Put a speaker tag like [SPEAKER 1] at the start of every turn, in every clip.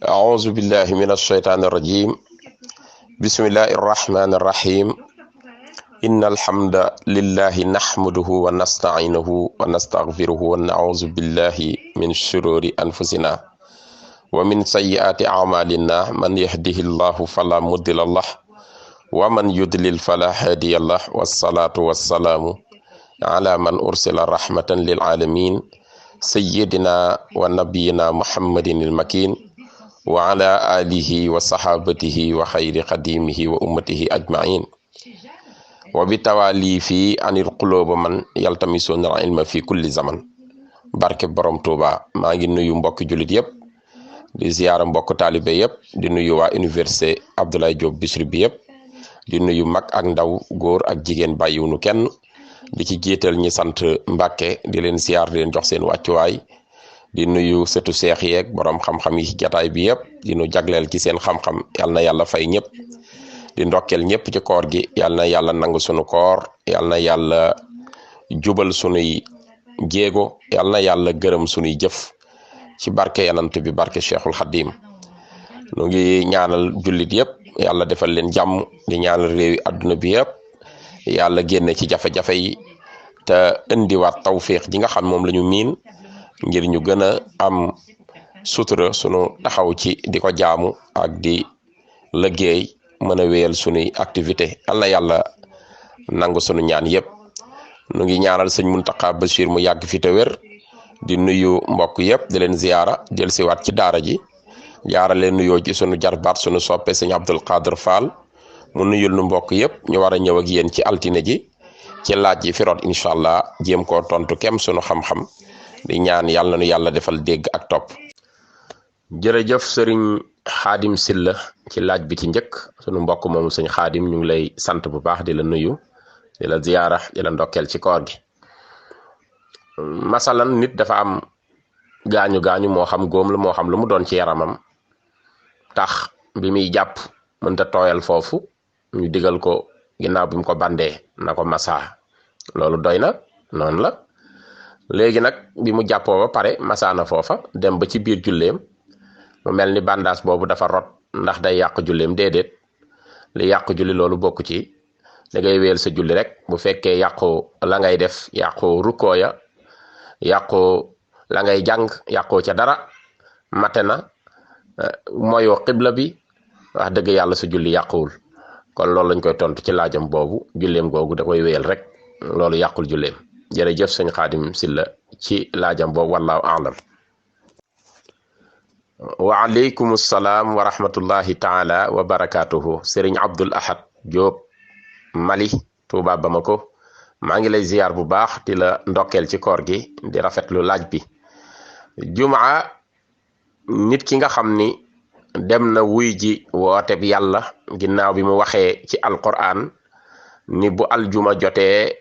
[SPEAKER 1] أعوذ بالله من الشيطان الرجيم بسم الله الرحمن الرحيم إن الحمد لله نحمده ونستعينه ونستغفره ونعوذ بالله من شرور أنفسنا ومن سيئات أعمالنا من يهده الله فلا مضل له ومن يضلل فلا هادي له والصلاة والسلام على من أرسل رحمة للعالمين سيدنا ونبينا محمد المكين وعلى آله وصحابته وخير قديمه وأمته أجمعين وبتوالي في عن القلوب من يلتمسون العلم في كل زمن barke borom Touba maa ngi nuyu mbokk julit yëpp di ziyaara mbokk taalibe yëpp di nuyu waa université Abdoulaye Diop Bichri bi yëpp di nuyu mag ak ndaw góor ak jigéen bàyyiwunu kenn di ci jiital ñi sant Mbàkke di leen ziyaar di leen jox seen wàccuwaay di nuyu sëtu seex yeeg borom xam-xam yi jataay bi yëpp di nu jagleel ci seen xam-xam yal na yàlla fay ñëpp di ndokkeel ñëpp ci koor gi yal na yàlla nangu sunu koor yal na yàlla jubal sunuy jéego yal na yàlla gërëm sunuy jëf ci barke yanant bi barke Cheikhul Khadim nu ngi ñaanal jullit yëpp yàlla defal leen jàmm di ñaanal réewi àdduna bi yëpp yàlla génne ci jafe-jafe yi te indiwaat tawféex ji nga xam moom la ñu miin ngir ñu gën a am sutura sunu taxaw ci di ko jaamu ak di liggéey mën a wéyal sunuy activité yal na yàlla nangu sunu ñaan yëpp nu ngi ñaanal sëñ Muntaxa Bachir mu yàgg fi te wér di nuyu mbokk yëpp di leen ziyaara jël siwaat ci daara ji jaarale nuyoo ci sunu jarbaat sunu soppe sëñ Abdul Qadir Fall mu nuyul nu mbokk yëpp ñu war a ñëw ak yéen ci altine ji ci laaj yi fi root incha allah jéem koo tontu kem sunu xam-xam di ñaan yàlla nu yàlla defal dégg ak topp. jërëjëf sëriñ Xaadim Silla ci laaj bi ci njëkk sunu mbokk moomu sëñ Xaadim ñu ngi lay sant bu baax di la nuyu di la ziyaara di la ndokkeel ci koor gi. masalan nit dafa am gaañu moo xam góom la moo xam lu mu doon ci yaramam tax bi muy jàpp mënta tooyal foofu ñu digal ko ginnaaw bi mu ko bandee na ko masa loolu doy na noonu la. léegi nag bi mu jàppoo ba pare masaana foofa dem ba ci biir julleem mu mel ni bandage boobu dafa rot ndax day yàq julleem déedéet li yàq julli loolu bokku ci da ngay wéyal sa julli rek bu fekkee yàqoo la ngay def yàqoo rukkoo ya yàqoo la ngay jàng yàqoo ca dara mate na moyoo xibla bi wax dëgg yàlla sa julli yàquwul kon loolu lañ koy tontu ci laajam boobu julleem googu da koy wéyal rek loolu yàqul julleem. jërëjëf sëñ Xaadim Silla ci laajam boobu wallahu a'lam. wa aleykum salaam wa rahmatullahi taala wa barakatuhu sëriñ Abdul Ahad Diop Mali Touba Bamako maa ngi lay ziyaar bu baax di la ndokkeel ci koor gi di rafetlu laaj bi. jumaa nit ki nga xam ni dem na wuy ji woote bi yàlla ginnaaw bi mu waxee ci alquran ni bu aljuma jotee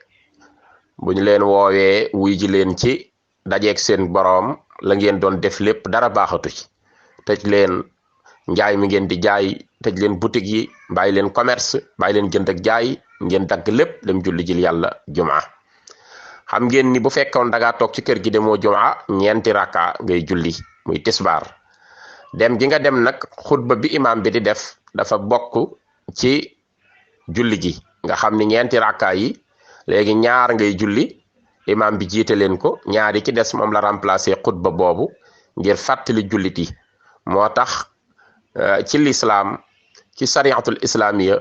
[SPEAKER 1] bu ñu leen woowee wuy ji leen ci dajeeg seen boroom la ngeen doon def lépp dara baaxatu ci tëj leen njaay mi ngeen di jaay tëj leen boutique yi bàyyi leen commerce bàyyi leen jënd ak jaay ngeen dagg lépp dem julli jil yàlla jumaa xam ngeen ni bu fekkoon da ngaa toog ci kër gi demoo jumaa ñeenti rakka ngay julli muy tisbaar dem gi nga dem nag xutba bi imaam bi di def dafa bokk ci julli gi nga xam ni ñeenti rakka yi léegi ñaar ngay julli imam bi jiite leen ko ñaari ci des moom la remplacer xutba boobu ngir fàttali jullit yi moo tax ci lislaam ci sariatul islamiya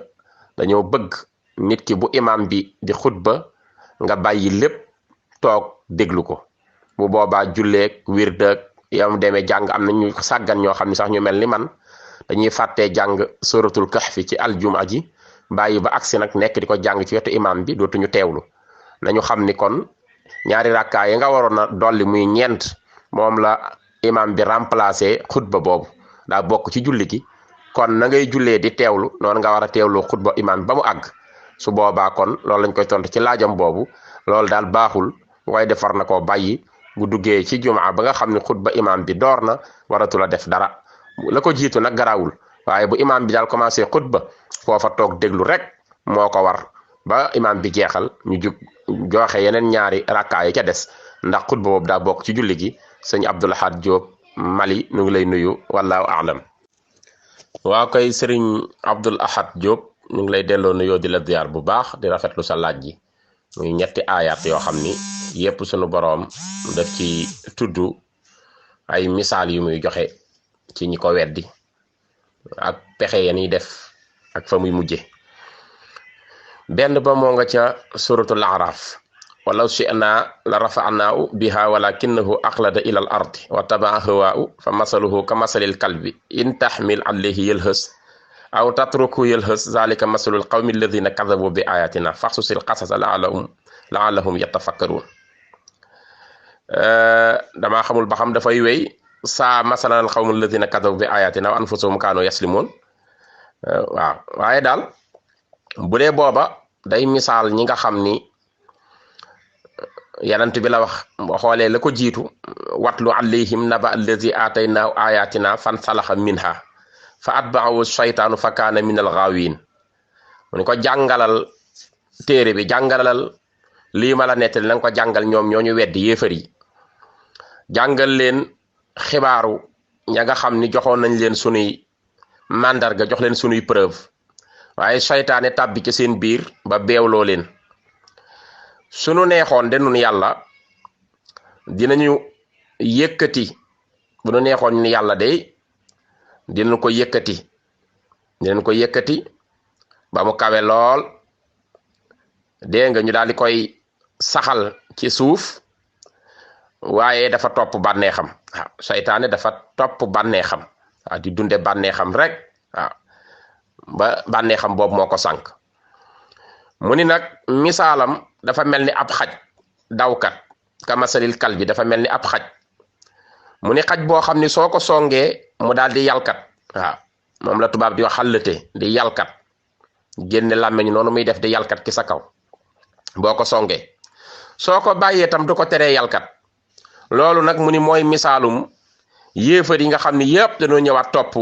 [SPEAKER 1] dañoo bëgg nit ki bu imam bi di xutba nga bàyyi lépp toog déglu ko bu boobaa julleeg wirdeeg yam demee jàng am na ñu sàggan ñoo xam ne sax ñu mel ni man dañuy fàttee jàng suratul kahfi ci aljuma ji bàyyi ba agsi nag nekk di ko jàng ci wetu imam bi dootuñu teewlu nañu xam ni kon ñaari rakkaa yi nga waroon a dolli muy ñeent moom la imam bi remplacer xutba boobu daa bokk ci julli gi kon na ngay jullee di teewlu noonu nga war a teewlu xutba imam ba mu àgg su boobaa kon loolu lañ koy tontu ci laajam boobu loolu daal baaxul waaye defar na koo bàyyi bu duggee ci jumaa ba nga xam ne xutba imam bi door na waratu la def dara la ko jiitu nag garaawul waaye bu imam bi daal commencé xutba foofa toog déglu rek moo ko war ba imam bi jeexal ñu jug joxe yeneen ñaari rakkaa yi ca des ndax xutba boobu daa bokk ci julli gi sëñ Abdul Ahad Diop Mali nu ngi lay nuyu wallahu a'lam. waaw kay sëriñ Abdul Ahad Diop ñu ngi lay delloo nuyoo di la ziar bu baax di rafetlu sa laaj ji muy ñetti aayaat yoo xam ni yépp sunu boroom daf ci tudd ay misaal yu muy joxe ci ñi ko weddi ak pexe ya ñuy def ak fa muy mujje benn ba moo nga ca suratul Araf walaw shi'na la rafa'nahu biha walakinahu aqlada ila al ardi wa taba'a hawaahu fa masaluhu ka masalil kalbi in tahmil alayhi yalhas aw tatruku yalhas zalika masalul qawmi alladhina kadhabu bi ayatina faqsusil qasasa la'allahum yatafakkarun. damaa xamul ba xam dafay wéy saa masalal qawmi alladhina kadhabu bi ayatina wa anfusuhum kaanu yaslimun. waaw waaye daal bu dee booba day misaal ñi nga xam ni yanant bi la wax boo xoolee la ko jiitu watlu alayhim naba allazi aataynaahu ayatina fansalaxa minha fa atbaahu shaytaanu fa kaana min al gaawin mu ni ko jàngalal téere bi jàngalal lii ma la nettali na nga ko jàngal ñoom ñooñu weddi yéefar yi jàngal leen xibaaru ña nga xam ni joxoon nañ leen sunuy màndarga jox leen sunuy preuve waaye shaytaane tàbbi ci seen biir ba beewloo leen sunu neexoon de nun yàlla dinañu yëkkati bu nu neexoon ni yàlla de dinañ ko yëkkati ba mu kawe lool dégg nga ñu daal di koy saxal ci suuf waaye dafa topp bànneexam waaw seytaane dafa topp bànneexam waaw di dunde bànneexam rek waaw ba bànneexam boobu moo ko sànk mu ni nag misaalam dafa mel ni ab xaj dawkat ka masalil kal bi dafa mel ni ab xaj mu ni xaj boo xam ni soo ko songee mu daal di yalkat waaw moom la tubaab di wax xàllate di yalkat génne làmmeñ noonu muy def di yalkat ki sa kaw boo ko songee soo ko bàyyee tam du ko teree yalkat loolu nag mu ni mooy misaalum yéefar yi nga xam ni yépp dañoo ñëwaat topp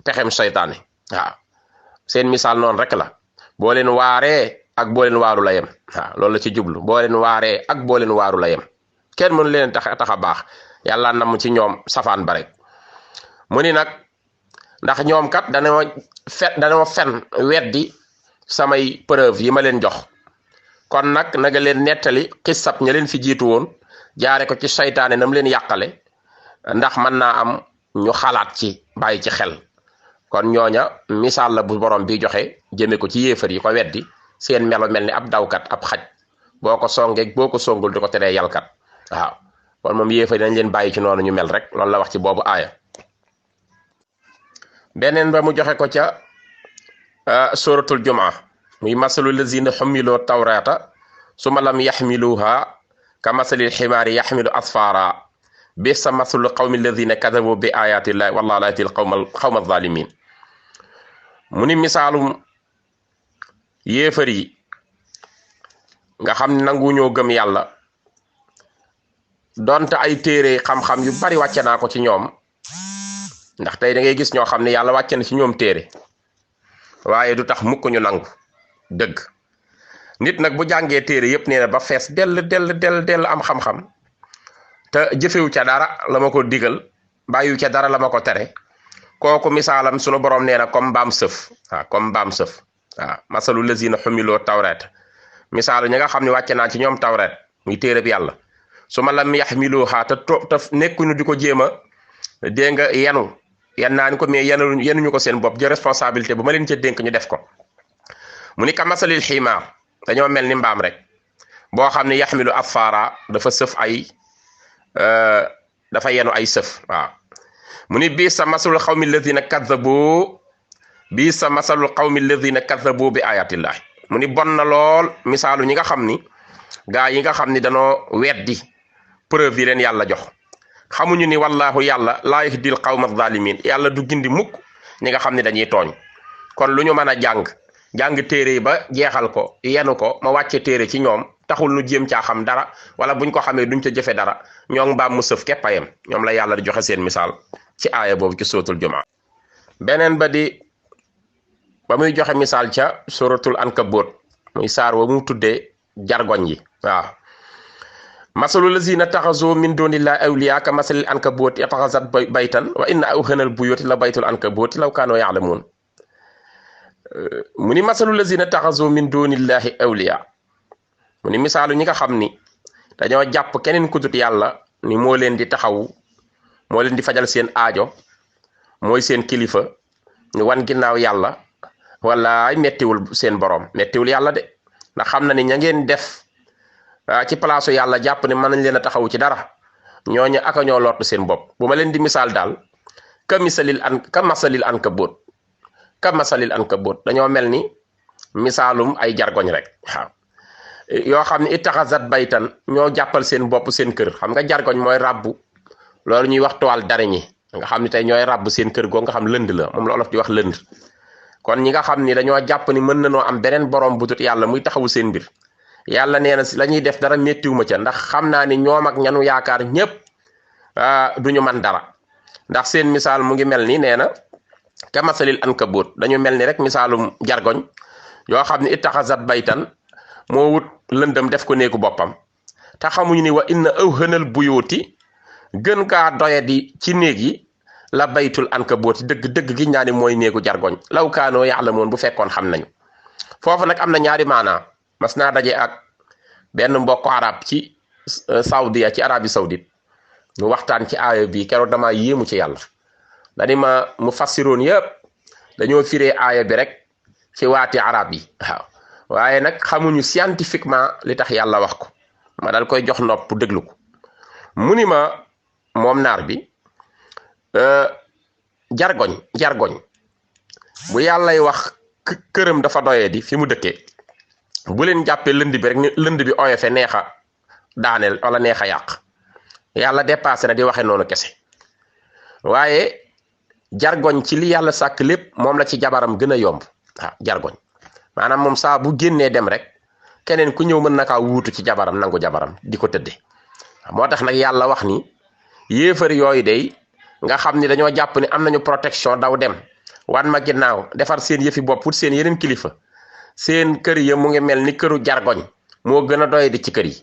[SPEAKER 1] pexem seytaane waaw seen misaal noonu rek la boo leen waaree ak boo leen waaru la yem waaw loolu la ci jublu boo leen waaree ak boo leen waaru la yem kenn mënu leen tax a baax yàlla nam ci ñoom safaan ba rek mu ni nag ndax ñoom kat dañoo fen weddi samay preuve yi ma leen jox kon nag naga leen nettali xissab ña leen fi jiitu woon jaare ko ci seytaane nam leen yàqale ndax mën naa am ñu xalaat ci bàyyi ci xel kon ñooña misaal la bu borom bi joxe jëme ko ci yéefar yi ko weddi seen melo mel ni ab dawkat ab xaj boo ko songee boo ko songul di ko teree yalkat waaw kon moom yéefar dañ leen bàyyi ci noonu ñu mel rek loolu la wax ci boobu aaya beneen ba mu joxe ko ca suratul jumaa muy masalu lazina xumiloo tawrata suma lam yaxmiluha ka masalil ximaari yaxmilu asfara bisa masalu qawmi lazina kadabu bi ayatillahi wallahu la yahdil qawma zalimin mu ni misaalum yéefar yi nga xam ne nangu ñoo gëm yàlla donte ay téere xam-xam yu bari wàcce naa ko ci ñoom ndax tey da ngay gis ñoo xam ne yàlla wàcce na ci ñoom téere waaye du tax mukk ñu nangu dëgg nit nag bu jàngee téere yépp nee na ba fees dell am xam-xam te jëfewu ca dara la ma ko digal bàyyiwu ca dara la ma ko tere kooku misaalam sunu borom nee na comme mbaam sëf waaw comme mbaam sëf waaw masalu lazina xumiloo tawret misaalu ñi nga xam ne wàcce naa ci ñoom tawret muy téere bi yàlla su ma lam yaxmiluha te nekkuñu di ko jéem a dégg nga yan naa ni ko mais yenuñu ko seen bopp jël responsabilité bu ma leen ca dénk ñu def ko mu ni ka masalil ximaar dañoo mel ni mbaam rek boo xam ne yaxmilu asfara dafa sëf ay dafa yenu ay sëf waaw mu ni bii sa masalul xawmi alladina kaddabu bii sa masalul qawmi alladina kaddabu bi ayatillahi mu ni bon na lool misaalu ñi nga xam ni gaa yi nga xam ni danoo weddi preuve yi leen yàlla jox xamuñu ni wallahu yàlla laa yahdil qawma zalimin yàlla du gindi mukk ñi nga xam ni dañuy tooñ kon lu ñu mën a jàng téere yi ba jeexal ko yenu ko ma wàcce téere ci ñoom taxul nu jéem caa xam dara wala buñ ko xamee duñ ca jëfe dara ñoo mbaam mu sëf keppayam ñoom la yàlla di joxe seen misaal ci aaya boobu ci suratul jumaa beneen ba di ba muy joxe misaal ca suratul ankabut muy saar wa mu tuddee jargoñ yi waaw masalu lazina taxazu min dunillahi awliya ka masalil ankabuti taxazat baytan wa inna awhanal buyuti la baytul ankabuti law kaanu ya'lamun mu ni masalu lazina taxazu min dunillahi awliya mu ni misaalu ñi nga xam ni dañoo jàpp keneen ku dut yàlla ni moo leen di taxaw moo leen di fajal seen aajo mooy seen kilifa ñu wan ginnaaw yàlla wala mettiwul seen borom mettiwul yàlla de ndax xam na ni ña ngeen def ci palaasu yàlla jàpp ne mën nañ leen a taxaw ci dara ñooñu aka ñoo lottu seen bopp bu ma leen di misaal daal ka masalil ankabut dañoo mel ni misaalum ay jargoñ rek waaw yoo xam ne ittaxasat baytan ñoo jàppal seen bopp seen kër xam nga jargoñ mooy rabbu loolu ñuy wax toile d'araignée nga xam ne tey ñooy rabbu seen kër goo nga xam lënd la moom la olof di wax lënd kon ñi nga xam ni dañoo jàpp ni mën nañoo am beneen borom bu dut yàlla muy taxawu seen mbir yàlla nee na si la ñuy def dara méttiwuma ca ndax xam naa ni ñoom ak ñanu yaakaar ñépp duñu man dara ndax seen misaal mu ngi mel ni nee na ka masalil ankabut dañu mel ni rek misaalum jargoñ yoo xam ne ittaxasat baytan moo wut lëndëm def ko néegu boppam te xamuñu ni wa inna awhanal buyuti gën kaa doye di ci néeg yi la baytul ankabuti dëgg gi ñaani mooy néegu jargoñ law kaanoo ya'lamoon bu fekkoon xam nañu foofu nag am na ñaari maanaa mas naa daje ak benn mbokku arab ci Saudiya ci Arabie Saoudite ñu waxtaan ci aaya bi keroog dama yéemu ci yàlla dani ma mu fassiroon yëpp dañoo firee aaya bi rek ci waati arab yi waaw waaye nag xamuñu scientifiquement li tax yàlla wax ko ma dal koy jox nopp déglu ko mu ni ma moom naar bi jargoñ bu yàllay wax këram dafa doyee di fi mu dëkkee bu leen jàppee lënd bi rek ni lënd bi oyofe neex a daaneel wala neex a yàq yàlla dépassé na di waxe noonu kese waaye jargoñ ci li yàlla sàkk lépp moom la ci jabaram gën a yomb waaw jargoñ maanaam moom saa bu génnee dem rek keneen ku ñëw mën na kaa wuutu ci jabaram nangu jabaram di ko tëdde moo tax nag yàlla wax ni yéefar yooyu day nga xam ni dañoo jàpp ni am nañu protection daw dem wan ma ginnaaw defar seen yëfi bopp wut seen yeneen kilifa seen kër yi mu ngi mel ni këru jargoñ moo gën a doy di ci kër yi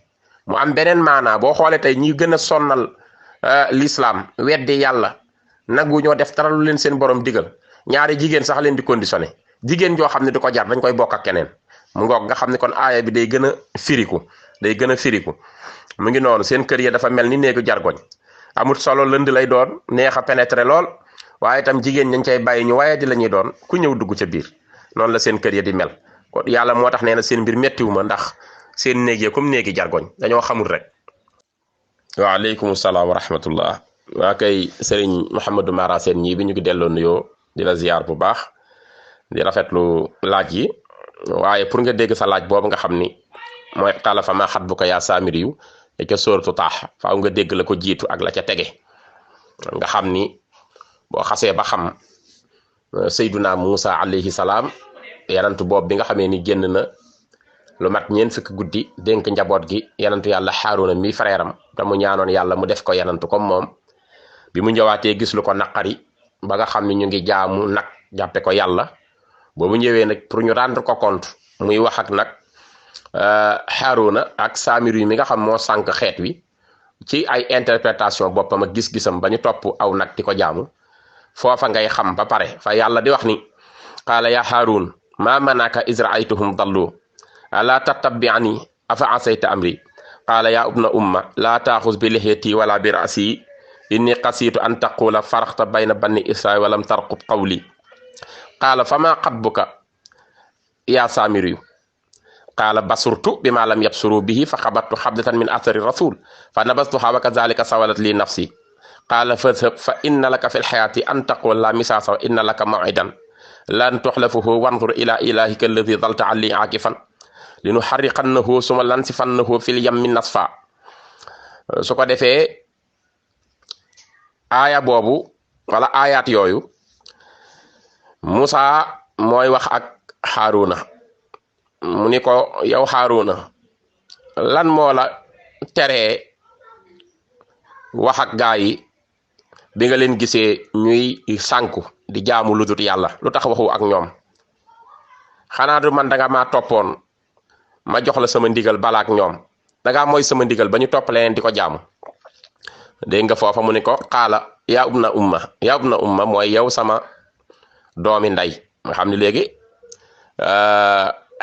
[SPEAKER 1] mu am beneen maanaa boo xoolee tey ñi gën a sonnal l'islam weddi yàlla nagu ñoo def dara lu leen seen borom digal ñaari jigéen sax leen di conditionné jigéen joo xam ne du ko jar dañ koy bokk ak keneen mu ngoog nga xam ne kon aaya bi day gën a firiku mu ngi noonu seen kër yi dafa mel ni néegu jargoñ amul solo lënd lay doon neex a pénétrer lool waaye itam jigéen ñañ cay bàyyi ñu waaye di la ñuy doon ku ñëw dugg ca biir noonu la seen kër yi di mel kon yàlla moo tax nee na seen mbir méttiwuma ndax seen néeg yi comme néegi jargoñ dañoo xamul rek. waaleykum salaam wa rahmatullah waa kay Serigne Mouhamadou Mara Sène ñii bi ñu ngi delloo nuyoo di la ziar bu baax di rafetlu laaj yi waaye pour nga dégg sa laaj boobu nga xam ni mooy xaala fa maa xat bu ko yaa saamiri yu ca sóoratu Taaha faaw nga dégg la ko jiitu ak la ca tege nga xam ni boo xasee ba xam Seyduna Muusa alayhi salaam yanantu boobu bi nga xamee ni génn na lu mat ñeent fukki guddi dénk njaboot gi yanantu yàlla Haaruna mi frère am te mu ñaanoon yàlla mu def ko yanantu comme moom bi mu ñëwaatee gis lu ko naqari ba nga xam ni ñu ngi jaamu nag jàppe ko yàlla boobu ñëwee nag pour ñu rendre ko compte muy wax ak nag Haaruna ak Saamiri mi nga xam moo sànq xeet wi ci ay interprétation boppam ak gis-gisam ba ñu topp aw nag di ko jaamu foofa ngay xam ba pare fa yàlla di wax ni qaala ya Haarun ma manaka iz ra'aytuhum dallu ala tattabi'ani afa asayta amri qaala ya ibna umma la taaxuz bi lihyati wala bi ra'si inni qasitu an taqula faraxta bayna banni israil walam tarqub qawli qaala fama xatbuka ya Saamiri qaala basurtu bima lam yabsuru bihi fa xabattu xabdatan min athari rasul fa nabastuha wa kazalika sawalat li nafsi qaala fadhhab fa inna laka fi lxayaati an taqula la misaasa wa inna laka maw'idan lan tuxlafuhu wanzur ila ilahika alladi dalta ali aakifan linuxarriqannahu suma lansifannahu fil yammi nasfa su ko defee aaya boobu wala aayaat yooyu Musa mooy wax ak Haaruna mu ni ko yow Haaruna lan moo la teree wax ak gaa yi bi nga leen gisee ñuy sànku di jaamu lu dut yàlla lu tax waxu ak ñoom xanaa du man danga maa toppoon ma jox la sama ndigal balaak ñoom da ngaa mooy sama ndigal ba ñu topp leneen di ko jaamu dégg nga foofa mu ni ko xaala yaa ubna umma mooy yow sama doomi nday nga xam ne léegi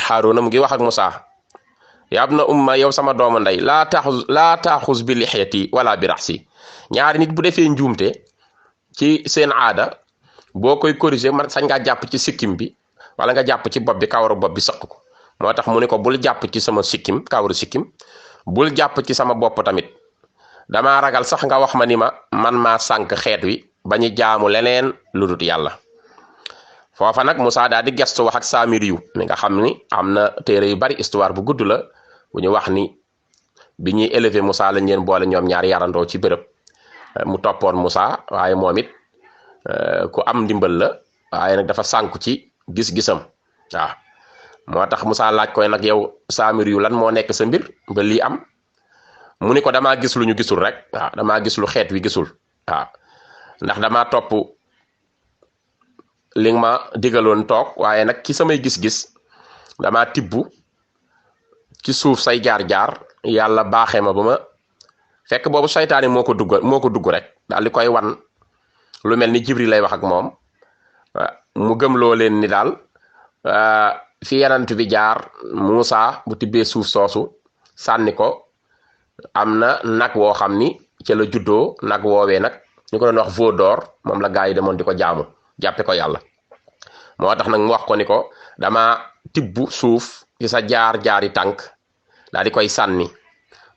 [SPEAKER 1] Haaruna mu ngi wax ak Musaa yaa ubna umma yow sama doomu nday laa taaxus bi lixyati wala bi raxsi ñaari nit bu defee njuumte ci seen aada boo koy corriger man sañ ngaa jàpp ci sikkim bi wala nga jàpp ci bopp bi kawaru bopp bi sëq ko moo tax mu ne ko bul jàpp ci sama sikkim kawaru sikkim bul jàpp ci sama bopp tamit damaa ragal sax nga wax ma ni ma man maa sànk xeet wi ba ñu jaamu leneen lu dul yàlla foofa nag Musaa daal di gestu wax ak Saamiriyu mi nga xam ni am na téere yu bari histoire bu gudd la bu ñu wax ni bi ñuy élevé Musaa lañ leen boole ñoom ñaari yarandoo ci bërëb mu toppoon Musaa waaye moom it ku am ndimbal la waaye nag dafa sànku ci gis-gisam waaw moo tax Musaa laaj koy nag yow Saamiriyu lan moo nekk sa mbir ba lii am mu ni ko damaa gis lu ñu gisul rek waaw damaa gis lu xeet wi gisul waaw ndax damaa topp li nga ma digaloon toog waaye nag ci samay gis-gis damaa tibbu ci suuf say jaar-jaar yàlla baaxee ma ba ma fekk boobu saytaane moo ko dugg rek daal di koy wan lu mel ni Jibril lay wax ak moom mu gëmloo leen ni daal fi yanant bi jaar Muusaa bu tibbee suuf soosu sànni ko am na nag woo xam ni ca la juddoo nag woowee nag ñu ko doon wax veau d'or moom la gaa yi demoon di ko jaamu jàppe ko yàlla moo tax nag mu wax ko ni ko dama tibbu suuf ci sa jaar-jaari tànk daal di koy sànni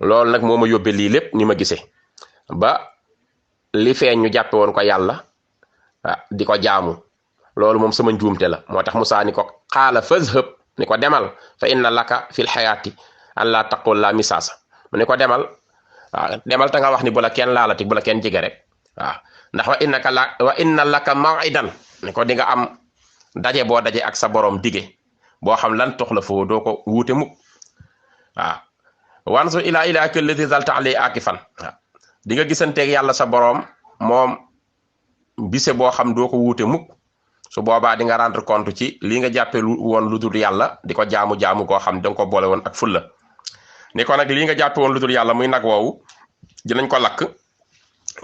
[SPEAKER 1] loolu nag moo ma yóbbe lii lépp ni ma gisee ba li feeñ ñu jàppe woon ko yàlla di ko jaamu loolu moom sama njuumte la moo tax Musaa ni ko xaala fazhab ni ko demal fa inna laka fil xayaati an laa taqul la misaasa mu ni ko demal waaw demal ta nga wax ni bu la kenn laalati bu la kenn jege rek waaw ndax wa inna laka maw'idan ni ko di nga am daje boo daje ak sa borom dige boo xam lan tox la foo doo ko wuute mukk waaw wansu ilaa ilaaka allati zalta alayhi akifan waaw di nga gisanteeg yàlla sa borom moom bise boo xam doo ko wuute mukk su boobaa di nga rendre compte ci lii nga jàppe woon lu dul yàlla di ko jaamu koo xam danga ko boole woon ak fulla ni ko nag lii nga jàppe woon lu dul yàlla muy nag woowu dinañ ko lakk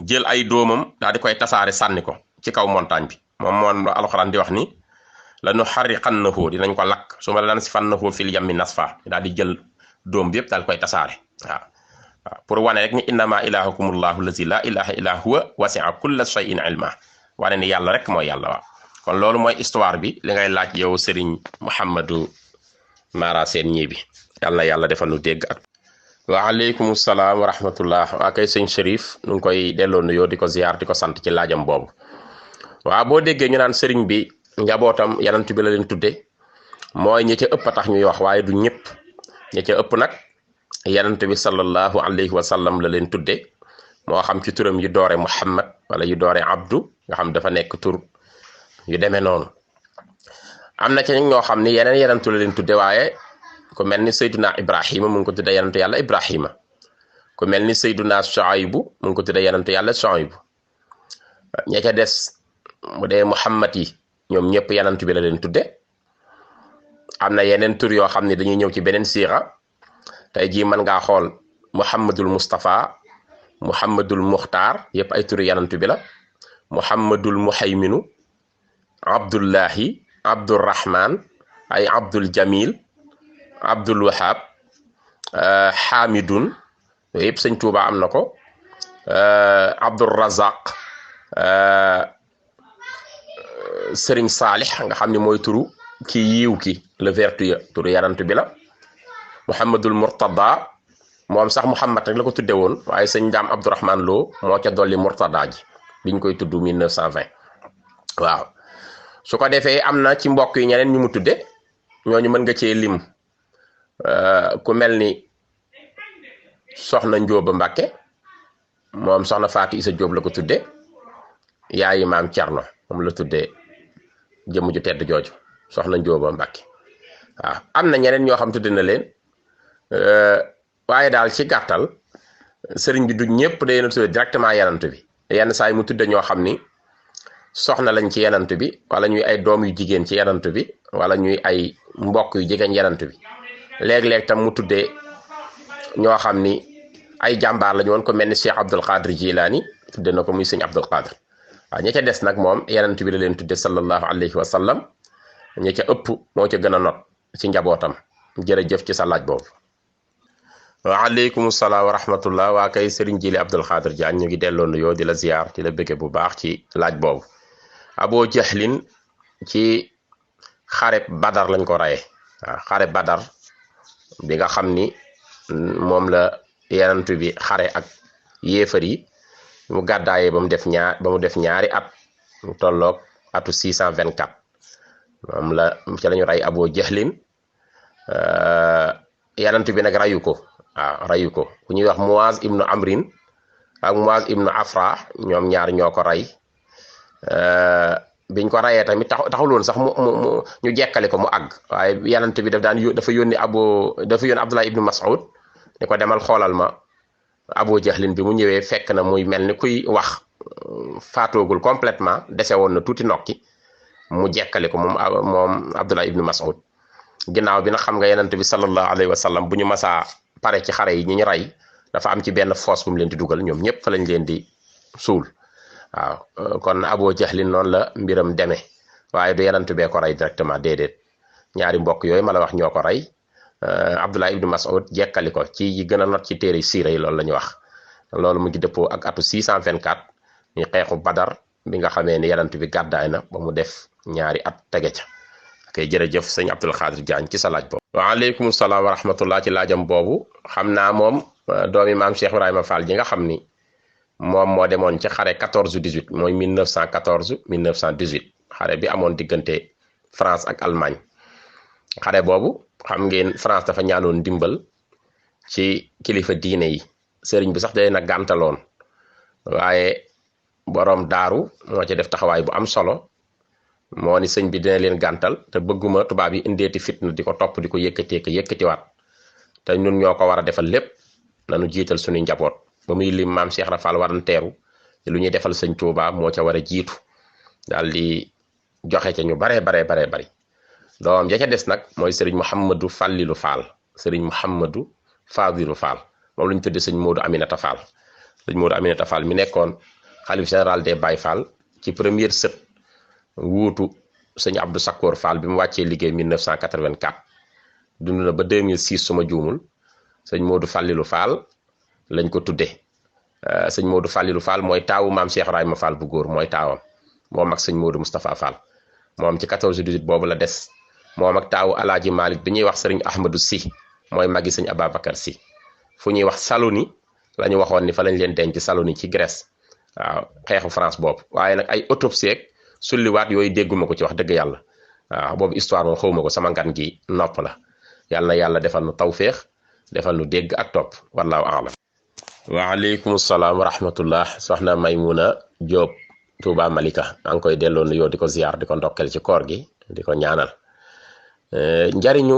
[SPEAKER 1] jël ay doomam daal di koy tasaare sànni ko ci kaw montagne bi moom alxuraan di wax ni la nu xarriqannahu dinañ ko lakk su ma la nansifannahu fil yammi nasfa daal di jël doom bi yëpp daal koy tasaare waaw pour wane rek ni innama ilahukumullahu lazi la ilaha illa huwa wasi'a kulla shay'in ilma wane ni yàlla rek mooy yàlla waaw kon loolu mooy histoire bi li ngay laaj yow Serigne Mouhamadou Mara Sène Gniby yàlla na yàlla defal nu dégg ak waaleykum salaam wa rahmatullah waa kay sëñ Chérif nu ngi koy delloo nuyoo di ko ziar di ko sant ci laajam boobu waaw boo déggee ñu naan sëriñ bi njabootam yanant bi la leen tudde mooy ñi ca ëpp a tax ñuy wax waaye du ñëpp ñi ca ëpp nag yanant bi sallallahu alayhi wa sallam la leen tudde moo xam ci turam yu doore Muhammad wala yu doore Abdu nga xam dafa nekk tur yu demee noonu am na ci ñoo xam ni yeneen yanantu la leen tudde waaye ku mel ni Seyduna Ibrahima mu ngi ko tudde yanantu yàlla Ibrahima ku mel ni Seyduna Shuaybu mu ngi ko tudde yanantu yàlla Shuaybu ña ca des mu dee Muhammad yi ñoom ñëpp yanantu bi la leen tudde am na yeneen tur yoo xam ne dañuy ñëw ci beneen siira tey jii mën ngaa xool Muhammadul Mustafa Muhammadul Muxtaar yëpp ay turu yanantu bi la Muhammadul Muhayminu Abdullahi Abdurrahman ay Abdul Jamil Abdul Wahab Hamidun yooyu yëpp sëñ Tuuba am na ko Abdul Razaq Sëriñ Saalix nga xam ne mooy turu ki yiiw ki le vertueux turu yanant bi la Muhammadul Murtada moom sax Muhammad rek la ko tudde woon waaye sëñ Ndaam Abdourahman Lo moo ca dolli Murtada ji biñ koy tudd 1920 waaw su ko defee am na ci mbokk yi ñeneen ñu mu tudde ñooñu mën nga cee lim ku mel ni soxna Njóoba Mbàkke moom soxna Faati Isa Jóob la ko tudde yaayi maam Cerno moom la tudde jëmm ju tedd jooju soxna Njóoba Mbàkke waaw am na ñeneen ñoo xam tudde na leen waaye daal ci gàttal sëriñ bi du ñëpp day na tudde directement yanant bi yenn saa yi mu tudde ñoo xam ni soxna lañ ci yanant bi wala ñuy ay doom yu jigéen ci yanant bi wala ñuy ay mbokk yu jigéen yanant bi léeg-léeg tam mu tuddee ñoo xam ni ay jàmbaar lañu woon ko mel ni Cheikh Abdul Qadir Jilaani tudde na ko muy sëñ Abdul Qadir waaw ña ca des nag moom yonent bi la leen tudde sallallahu alayhi wa sallam ña ca ëpp moo ca gën a not ci njabootam jërëjëf ci sa laaj boobu. waaleykum salaam wa rahmatullah waa kay Serigne Jili Abdul Qadir Diagne ñu ngi delloo nuyoo di la ziar di la bëgge bu baax ci laaj boobu. Abu Jahlin ci xareb Badar lañ ko reye waaw xare Badar bi nga xam ni moom la yonent bi xare ak yéefar yi mu gàddaayee ba mu def ñaari at mu tolloog atu 624 moom la ci lañu rey Abu Jahlin yonent bi nag rayu ko waaw rayu ko ku ñuy wax Muaz ibnu Amrin ak Muaz ibnu Afra ñoom ñaar ñoo ko rey biñ ko rayee tamit taxul woon sax mu ñu jekkali ko mu àgg waaye yonent bi dafa yónni Abdullah ibnu Mas'ud ni ko demal xoolal ma Abu Jahlin bi mu ñëwee fekk na muy mel ni kuy wax faatoogul complètement dese woon na tuuti nokki mu jekkali ko moom Abdullah ibnu Mas'ud ginnaaw bi nag xam nga yonent bi sallallahu alayhi wa sallam bu ñu masaa pare ci xare yi ñi ñu rey dafa am ci benn fosse bu mu leen di dugal ñoom ñëpp fa lañ leen di suul waaw kon Abu Jahlin noonu la mbiram demee waaye du yonent bee ko rey directement déedéet ñaari mbokk yooyu ma la wax ñoo ko rey Abdullah ibnu Mas'ud jekkali ko ci yi gën a not ci téere siira yi loolu la ñu wax loolu mu ngi dëppoo ak atu 624 ñu xeexu Badar bi nga xamee ni yonent bi gàddaay na ba mu def ñaari at tege ca kay jërëjëf sëñ Abdul Qadir Diagne ci sa laaj boobu. waaleykum salaam wa rahmatullah ci laajam boobu xam naa moom doomi maam Cheikh Ibrahima Fall ji nga xam ni moom moo demoon ci xare 14-18 mooy 1914-1918 xare bi amoon diggante France ak Allemagne xare boobu xam ngeen France dafa ñaanoon ndimbal ci kilifa diine yi sëriñ bi sax day na gàntaloon waaye boroom daaru moo ci def taxawaay bu am solo moo ni sëñ bi dina leen gàntal te bëgguma tubaab yi indeeti fitna di ko topp di ko yëkkatiwaat te ñun ñoo ko war a defal lépp nanu jiital suñuy njaboot ba muy lim maam Cheikh Rafal waran teeru lu ñuy defal sëñ Tuubaa moo ca war a jiitu daal di joxe ca ñu bari doom ja ca des nag mooy sëriñ Mouhamadou Fallilu Fall sëriñ Mouhamadou Fadilu Fall moom la ñu tuddee sëñ Modou Aminata Fall sëñ Modou Aminata Fall mi nekkoon xalif général des Baye Fall ci première sët wuutu sëñ Abdou Sakkoor Fall bi mu wàccee liggéey 1984 dund na ba 2006 suma juumul sëñ Modou Fallilu Fall lañ ko tuddee sëñ Modou Fallilu Fall mooy taawu maam Cheikh Ibrahima Fall bu góor mooy taawam moom ak sëñ Modou Moustapha Fall moom ci 14-18 boobu la des moom ak taawu alaaji Malick bi ñuy wax sëriñ Ahmadou Sy mooy magi sëñ Ababacar Sy fu ñuy wax Saloni la ñu waxoon ni fa lañ leen denc Saloni ci Grèce waaw xeexu France boobu waaye nag ay autopsie ak sulliwaat yooyu dégguma ko ci wax dëgg yàlla waaw boobu histoire moom xawma ko sama ngan gi nopp la yàlla na yàlla defal nu tawféex defal nu dégg ak topp wallaahu aalam. waaleykum salaam wa rahmatullah soxna Maymuna Jóob Touba Malika maa ngi koy delloo nuyoo di ko ziar di ko ndokkel ci koor gi di ko ñaanal njariñu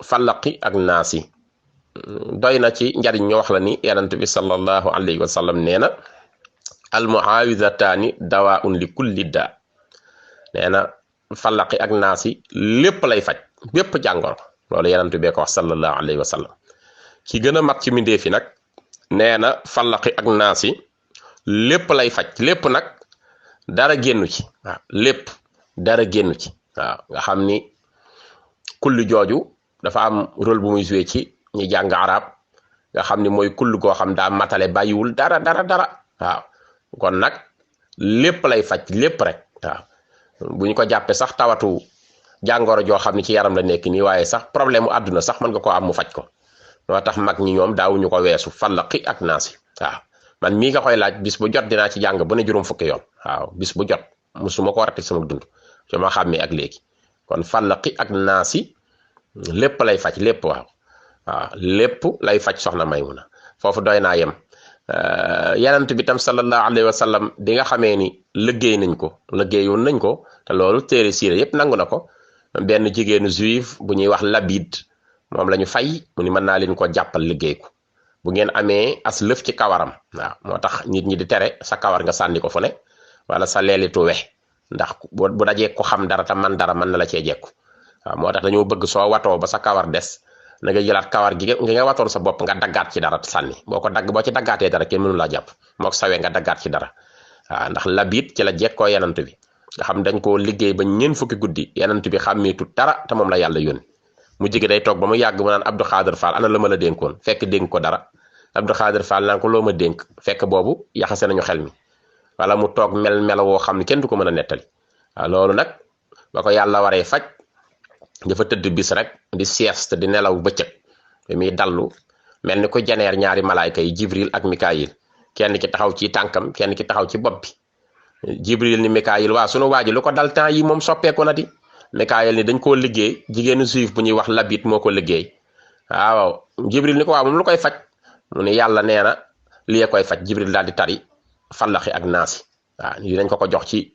[SPEAKER 1] falaqi ak naasi doy na ci njariñ ñu wax la ni yonent bi sallallahu alayhi wa sallam nee na almuawidataani dawaun li kulli daa nee na falaqi ak naasi lépp lay faj bépp jàngoro loolu yonent bee ko wax sallallahu alayhi wa sallam ki gën a mat ci mindee fi nag nee na falaqi ak naasi lépp lay faj lépp nag dara génnu ci waaw lépp dara génnu ci waaw nga xam ni kulli jooju dafa am rôle bu muy joué ci ñi jàng arab nga xam ni mooy kull goo xam daa matale bàyyiwul dara waaw kon nag lépp lay faj lépp rek waaw bu ñu ko jàppee sax tawatu jàngoro joo xam ni ci yaram la nekk nii waaye sax problème mu àdduna sax mën nga ko am mu faj ko moo tax mag ñi ñoom daawuñu ko weesu falaqi ak naasi waaw man mii nga koy laaj bis bu jot dinaa ci jàng bu ne juróom fukki yoon waaw bis bu jot musuma ko warati sama dund ci ma xàmmee ak léegi kon falaqi ak naasi lépp lay faj lépp waaw lépp lay faj soxna Maymuna foofu doy naa yem yonent bi tam sallallahu alayhi wa sallam di nga xamee ni liggéeyoon nañ ko te loolu téere siira yépp nangu na ko benn jigéenu juif bu ñuy wax Labid moom la ñu fay mu ni mën naa leen ko jàppal liggéey ko bu ngeen amee as lëf ci kawaram waaw moo tax nit ñi di tere sa kawar nga sànni ko fu ne wala sa leelitu we ndax bu dajee ko xam dara te man dara mën na la cee jekku waaw moo tax dañoo bëgg soo watoo ba sa kawar des na nga jëlaat kawar gi nga watoon sa bopp nga daggaat ci dara sànni boo ci daggaatee dara kenn mënu laa jàpp moo ko sawee nga daggaat ci dara waaw ndax labit ci la jekkoo yanant bi nga xam dañ koo liggéey ba ñeen fukki guddi yanant bi xàmmeetu dara te moom la yàlla yónni mu jigi day toog ba mu yàgg mu naan Abdou Khader Fall ana la ma la dénkoon fekk dénk ko dara Abdou Khader Fall naan ko loo ma dénk fekk boobu yaxase nañu xel mi wala mu toog melo woo xam ne kenn du ko mën a nettali waaw loolu nag ba ko yàlla waree faj dafa tëdd bis rek di sieste di nelaw bëccëg bi muy dallu mel ni ko janeer ñaari malaayka yi Jibril ak Mikaayil kenn ki taxaw ci tànkam kenn ki taxaw ci bopp bi Jibril ni Mikaayil waa sunu waa ji lu ko dal temps yi moom soppeeku na di Mikaayil ni dañ koo liggéey jigéenu juif bu ñuy wax labit moo ko liggéey waaw Jibril ni ko waaw moom lu koy faj mu ne yàlla nee na lii koy faj Jibril daal di tari fallaxi ak naasi waaw yi dañ ko jox ci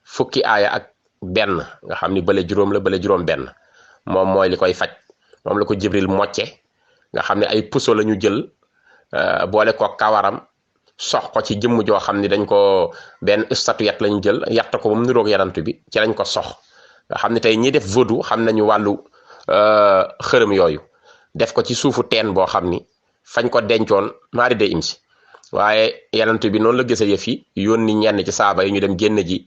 [SPEAKER 1] fukki aaya ak benn nga xam ni bële juróom la bële juróom benn moom mooy li koy faj moom la ko Jibril mocce nga xam ne ay puso la ñu jël boole ko kawaram sox ko ci jëmm joo xam ni dañ ko benn statuette lañu jël yatt ko ba mu niroog yanant bi ci lañ ko sox nga xam ne tey ñi def vaudou xam nañu wàllu xërëm yooyu def ko ci suufu teen boo xam ni fañ ko dencoon maari day im si waaye yanant bi noonu la gësa yëf yi yónni ñenn ci saaba yi ñu dem génne ji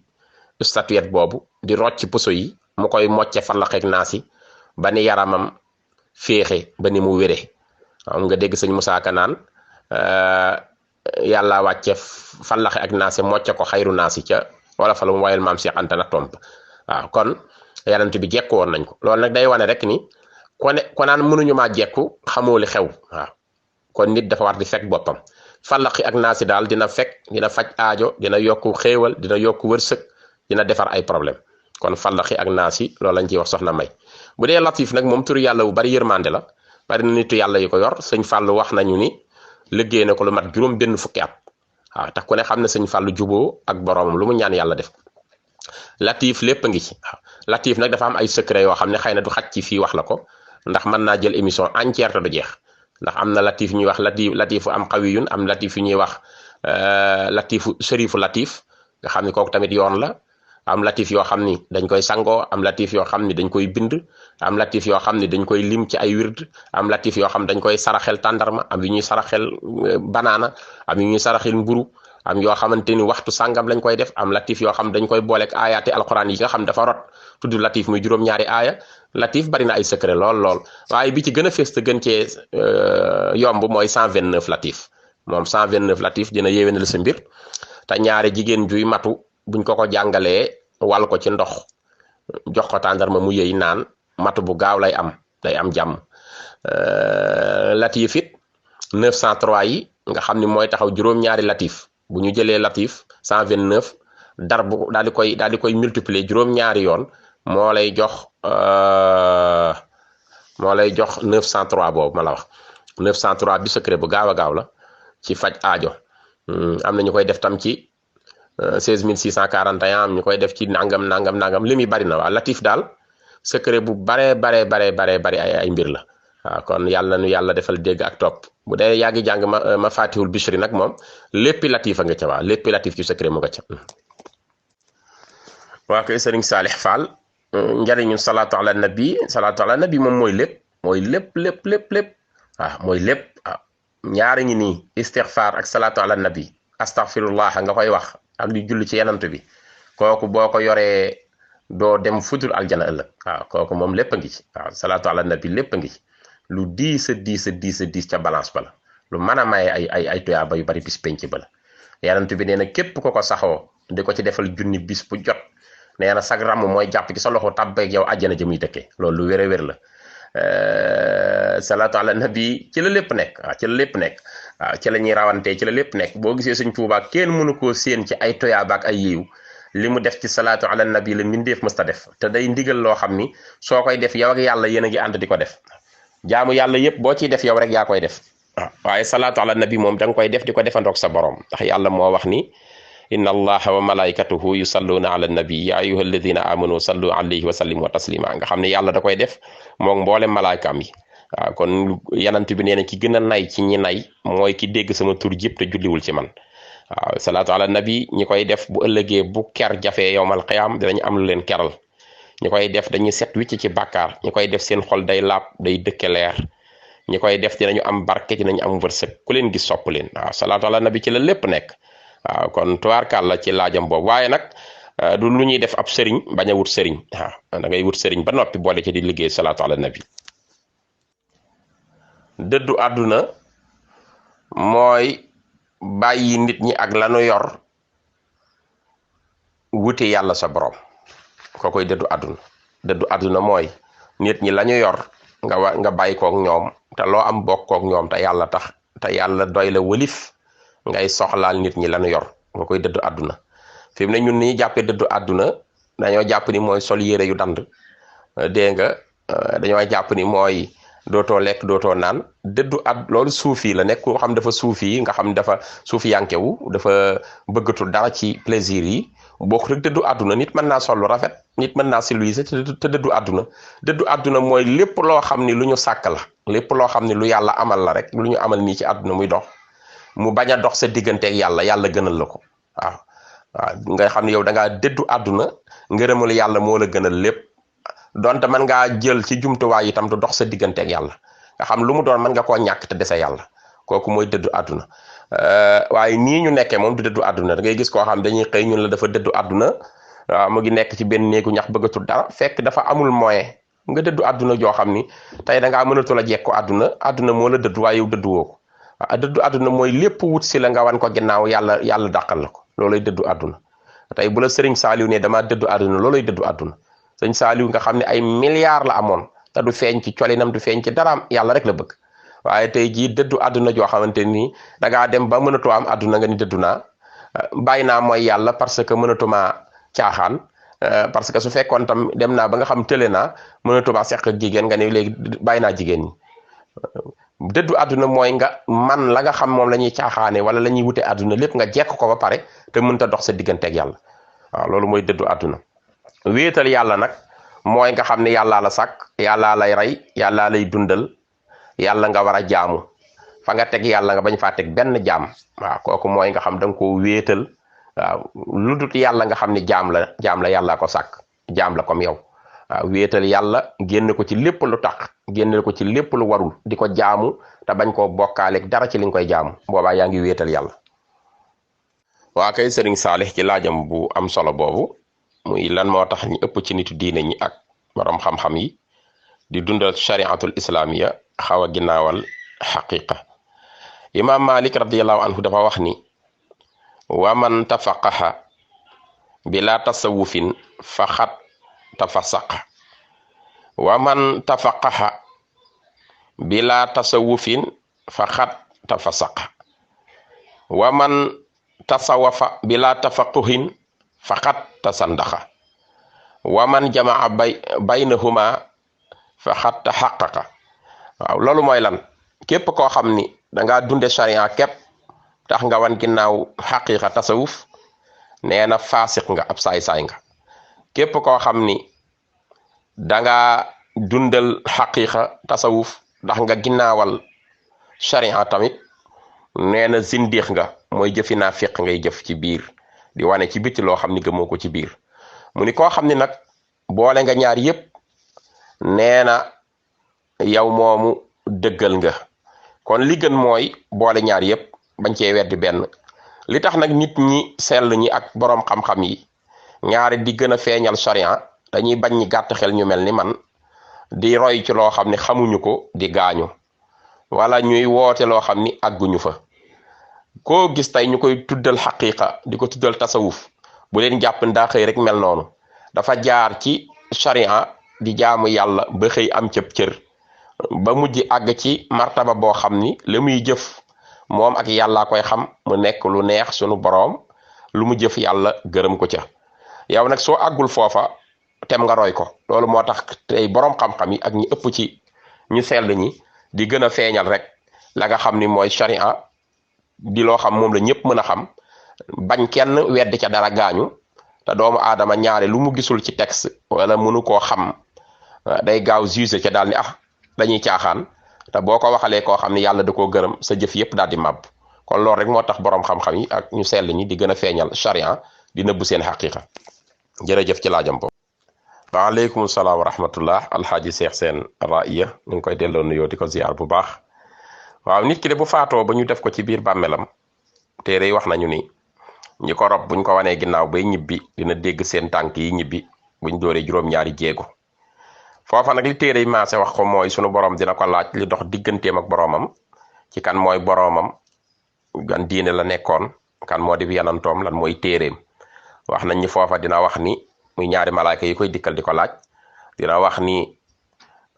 [SPEAKER 1] statuette boobu di rocc puso yi mu koy mocce fallaxeeg naasi ba ni yaramam féexe ba ni mu wére am nga dégg sëñ Musaa Ka naan yàlla wàcce fallaxe ak naasi mocce ko xayru naasi ca wala fa la mu wayal maam Cheikh Anta na tomp waaw kon yanant bi jekku woon nañ ko loolu nag day wane rek ni ko naan mënuñu maa jekku xamoo li xew waaw kon nit dafa war di fekk boppam fallaxi ak naasi daal dina faj aajo dina yokku xéewal dina yokku wërsëg dina defar ay problème kon fallaxi ak naasi loolu lañ ciy wax soxna May bu dee latif nag moom turu yàlla bu bari yërmande la bari na nitu yàlla yi ko yor sëñ Fallou wax nañu ni liggéey na ko lu mat juróom benn fukki at waaw tax ku ne xam ne sëñ Fallou juboo ak boroomam lu mu ñaan yàlla def latif lépp a ngi ci waaw latif nag dafa am ay secret yoo xam ne xëy na du xaj ci fii wax la ko ndax mën naa jël émission entière te du jeex ndax am na latif ñuy wax latifu am xawiyun am latif yu ñuy wax latifu shérifu latif nga xam ne kooku tamit yoon la am latif yoo xam ni dañ koy sangoo am latif yoo xam ni dañ koy bind am latif yoo xam ni dañ koy lim ci ay wird am latif yoo xam dañ koy saraxel tàndarma am yu ñuy saraxel banaana am yu ñuy saraxel mburu am yoo xamante ni waxtu sàngam lañ koy def am latif yoo xam dañ koy booleeg aayaati alquran yi nga xam dafa rot tudd latif muy juróom-ñaari aaya latif bari na ay secret lool waaye bi ci gën a fees te gën cee yomb mooy 129 latif moom 129 latif dina yéwénal sa mbir te ñaare jigéen juy matu buñ ko jàngalee wal ko ci ndox jox ko tàndarma mu yëy naan matu bu gaaw lay am jàmm latif it 903 yi nga xam ni mooy taxaw juróom-ñaari latif bu ñu jëlee latif 129 dar bu daal di koy multiplier juróom-ñaari yoon moo lay jox 903 boobu ma la wax 903 bi secret bu gaaw a gaaw la ci faj aajo am na ñu koy def tam ci 16641 am ñu koy def ci nangam li muy bari na waaw latif daal secret bu bare ay mbir la waaw kon yàlla nu yàlla defal dégg ak topp bu dee yaa ngi jàng ma fatihul bichri nag moom léppi latif a nga ca waaw léppi latif ci secret mu nga ca waa koy sëriñ Saalix Fall njariñu salaatu ala nabi moom mooy lépp waaw mooy lépp waaw ñaari ngi nii istixfar ak salaatu ala nabi astaghfirullah nga koy wax ak di julli ci yanant bi kooku boo ko yoree doo dem futul aljana ëllëg waaw kooku moom lépp a ngi ci waaw salaatu ala nabi lépp a ngi ci lu diis ca balance ba la lu mën a maye ay tuyaaba yu bari bis penc ba la yanant bi nee na képp ko saxoo di ko ci defal junni bis bu jot nee na sag ramm mooy jàpp ci sa loxo tàbbeeg yow àjjana jëmuy dëkkee loolu lu wér la salaatu ala nabi ci la lépp nekk waaw ci la lépp nekk waaw ci la ñuy rawantee ci la lépp nekk boo gisee Sëñ Tuubaa kenn mënu koo séen ci ay toyaaba ak ay yiw li mu def ci salaatu ala nabi la mbindeef mës ta def te day ndigal loo xam ni soo koy def yow ak yàlla yéen a ngi ànd di ko def jaamu yàlla yépp boo ciy def yow rek yaa koy def waaw waaye salaatu ala nabi moom da nga koy def di ko defandoog sa borom ndax yàlla moo wax ni inna allaha wa malaikatuhu yusalluna ala nabi ya ayyuha alladina amanu sallu alayhi wa sallimu taslima nga xam ne yàlla da koy def moom mboolem malaaykaam yi waaw kon yanant bi nee na ki gën a nay ci ñi nay mooy ki dégg sama tur jëpp te julliwul ci man waaw salaatu ala nabi ñi koy def bu ëllëgee bu ker jafee yowmal qiyaam dinañ am lu leen keral ñi koy def dañuy set wicc ci bàkkaar ñi koy def seen xol day laab day dëkke leer ñi koy def dinañu am barke dinañu am wërsëg ku leen gis sopp leen waaw salaatu ala nabi ci la lépp nekk waaw kon tubaarkàlla ci laajam boobu waaye nag du lu ñuy def ab sëriñ bañ a wut sëriñ waaw da ngay wut sëriñ ba noppi boole ci di liggéey salaatu ala nabi dëddu àdduna mooy bàyyi nit ñi ak lanu yor wuti yàlla sa borom ko koy dëddu àdduna mooy nit ñi lañu yor nga bàyyi kook ñoom te loo am bokk kook ñoom te yàlla tax te yàlla doy la wëlif ngay soxlaal nit ñi lañu yor nga koy dëddu àdduna fi mu ne ñun ni jàppee dëddu àdduna dañoo jàpp ni mooy sol yére yu dand dégg nga dañoo jàpp ni mooy dootoo lekk dootoo naan dëddu loolu suufi la nekk koo xam dafa suufi nga xam dafa suufi yankewu dafa bëggatul dara ci plaisir yi bokk rek dëddu àdduna nit mën naa sol lu rafet nit mën naa civilisé te dëddu àdduna mooy lépp loo xam ni lu ñu sàkk la lépp loo xam ni lu yàlla amal la rek lu ñu amal nii ci àdduna muy dox mu bañ a dox sa digganteeg yàlla gënal la ko waaw nga xam ne yow da ngaa dëddu àdduna ngërëmul yàlla moo la gënal lépp donte mën ngaa jël ci jumtuwaay itam du dox sa digganteeg yàlla nga xam lu mu doon mën nga koo ñàkk te dese yàlla kooku mooy dëddu àdduna waaye nii ñu nekkee moom du dëddu àdduna da ngay gis koo xam dañuy xëy ñun la dafa dëddu àdduna waaw mu ngi nekk ci benn néegu ñax bëggatul dara fekk dafa amul moyen nga dëddu àdduna joo xam ni tey da ngaa mënatul a jekku àdduna moo la dëddu waaye yow dëddu woo ko dëddu àdduna mooy lépp wut si la nga wan ko ginnaaw yàlla dàqal la ko loolay dëddu àdduna tey bu la sëriñ Saaliw ne damaa dëddu àdduna loolay dëddu àdduna sëriñ Saaliw nga xam ne ay milliards la amoon te du feeñ ci colinam du feeñ ci daraam yàlla rek la bëgg waaye tey jii dëddu àdduna joo xamante ni da ngaa dem ba mënatoo am àdduna nga ni dëddu naa bàyyi naa mooy yàlla parce que mënatuma caaxaan parce que su fekkoon tam dem naa ba nga xam tële naa mënatuma seq ak jigéen nga ni léegi bàyyi naa jigéen ñi dëddu àdduna mooy nga man la nga xam moom la ñuy caaxaane wala la ñuy wute àdduna lépp nga jekk ko ba pare te mënta dox sa digganteeg yàlla waaw loolu mooy dëddu àdduna wéetal yàlla nag mooy nga xam ne yàllaa la sàkk yàllaa lay rey yàllaa lay dundal yàlla nga war a jaamu fa nga teg yàlla nga bañ faa teg benn jaam waaw kooku mooy nga xam da nga koo wéetal waaw lu dut yàlla nga xam ne jaam la yàllaa ko sàkk jaam la comme yow waaw wéetal yàlla génn ko ci lépp lu tax génn ko ci lépp lu warul di ko jaamu te bañ koo bokkaaleeg dara ci li nga koy jaamu boobaa yaa ngi wéetal yàlla waa kay sëriñ Saalix ci laajam bu am solo boobu muy lan moo tax ñu ëpp ci nitu diine ñi ak borom xam-xam yi di dundal shariatul islamiya xaw a ginnaawal xaqiqa imam Malik radiallahu anhu dafa wax ni wa man tafaqaha bila tasawufin faqad tafasaqa wa man tafaqaha bila tasawufin faqad tafasaqa wa man tasawafa bila tafaquhin faqad tasandaxa wa man jamaa baynahuma faqad taxaqaqa waaw loolu mooy lan képp koo xam ni dangaa dunde sharia képp tax nga wan ginnaaw xaqiqa tasawuf nee na faasiq nga ab saay-saay nga képp koo xam ni danga dundal xaqiqa tasawuf ndax nga ginnaawal sharia tamit nee na zindiix nga mooy jëfi naafiq ngay jëf ci biir di wane ci bitti loo xam ni gëmoo ko ci biir mu ni koo xam ni nag boole nga ñaar yépp nee na yow moomu dëggal nga kon li gën mooy boole ñaar yépp bañ cee weddi benn li tax nag nit ñi sell ñi ak boroom xam-xam yi ñaari di gën a feeñal sharia dañuy bañ ñi gàtt xel ñu mel ni man di roy ci loo xam ne xamuñu ko di gaañu wala ñuy woote loo xam ni àgguñu fa koo gis tey ñu koy tuddal xaqiqa di ko tuddal tasawuf bu leen jàpp ndaa xëy rek mel noonu dafa jaar ci sharia di jaamu yàlla ba xëy am cëb cër ba mujj àgg ci martaba boo xam ni la muy jëf moom ak yàllaa koy xam mu nekk lu neex sunu boroom lu mu jëf yàlla gërëm ko ca yow nag soo àggul foofa tem nga roy ko loolu moo tax tey boroom xam-xam yi ak ñi ëpp ci ñu sell ñi di gën a feeñal rek la nga xam ni mooy sharia di loo xam moom la ñëpp mën a xam bañ kenn weddi ca dara gaañu te doomu aadama ñaare lu mu gisul ci texte wala mënu koo xam day gaaw juge ca daal ni dañuy caaxaan te boo ko waxalee koo xam ne yàlla da koo gërëm sa jëf yépp daal di màbb kon loolu rek moo tax boroom xam-xam yi ak ñu sell ñi di gën a feeñal sharia di nëbbu seen xaqiqa jërëjëf ci laajam boobu waaleykum salaam wa rahmatullah alxaaji Seex Seen Raaya ñu ngi koy delloo nuyoo di ko ziar bu baax. waaw nit ki de bu faatoo ba ñu def ko ci biir bàmmeelam téere yi wax nañu ni ñi ko rob buñ ko wanee ginnaaw bay ñibbi dina dégg seen tànk yi ñibbi buñ dooree juróom-ñaari jéego foofa nag li téere yi maase wax ko mooy sunu borom dina ko laaj li dox digganteem ak boromam ci kan mooy boromam gan diine la nekkoon kan moo di yanantoom lan mooy téereem wax nañ ni foofa dina wax ni muy ñaari malaayka yi koy dikkal di ko laaj dina wax ni